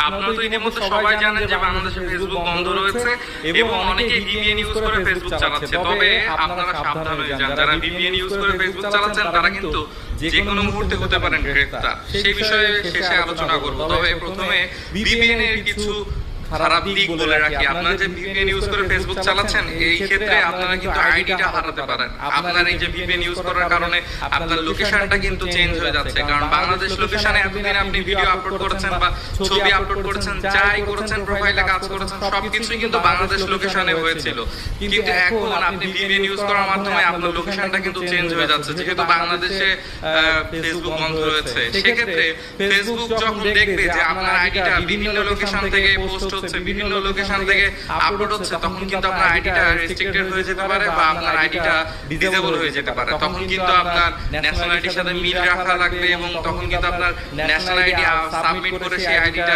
আপনারা তো ইতিমধ্যে সবাই জানেন যে বাংলাদেশে ফেসবুক বন্ধ রয়েছে এবং অনেকে ভিপিএন ইউজ করে ফেসবুক চালাচ্ছে। তবে আপনারা সাবধান হয়ে যান, যারা ভিপিএন ইউজ করে ফেসবুক চালাচ্ছেন তারা কিন্তু যে কোনো মুহূর্তে হতে পারেন গ্রেফতার। সেই বিষয়ে শেষে আলোচনা করব। তবে প্রথমে ভিপিএন এর কিছু খারাপ দিক বলে রাখি। আপনারা যে ভিপিএন ইউজ করে ফেসবুক চালাচ্ছেন, এই ক্ষেত্রে আপনারা কিন্তু আইডিটা হারাতে পারেন। আপনার এই যে ভিপিএন ইউজ করার কারণে আপনার লোকেশনটা কিন্তু চেঞ্জ হয়ে যাচ্ছে। কারণ বাংলাদেশ লোকেশনে এতদিন আপনি ভিডিও আপলোড করেছেন বা ছবি আপলোড করেছেন, যাই করেছেন, প্রোফাইলে কাজ করেছেন, সবকিছুই কিন্তু বাংলাদেশ লোকেশনে হয়েছিল। কিন্তু এখন আপনি ভিপিএন ইউজ করার মাধ্যমে আপনার লোকেশনটা কিন্তু চেঞ্জ হয়ে যাচ্ছে, যেহেতু বাংলাদেশে ফেসবুক বন্ধ রয়েছে। সেক্ষেত্রে ফেসবুক যখন দেখবে যে আপনার আইডিটা বিভিন্ন লোকেশন থেকে পোস্ট হচ্ছে, বিভিন্ন লোকেশন থেকে আপলোড হচ্ছে, তখন কিন্তু আপনার আইডিটা রেস্ট্রিক্টেড হয়ে যেতে পারে বা আপনার আইডিটা ডিসেবল হয়ে যেতে পারে। তখন কিন্তু আপনার ন্যাশনাল আইডির সাথে মিল রাখা লাগবে এবং তখন কিন্তু আপনার ন্যাশনাল আইডি সাবমিট করে সেই আইডিটা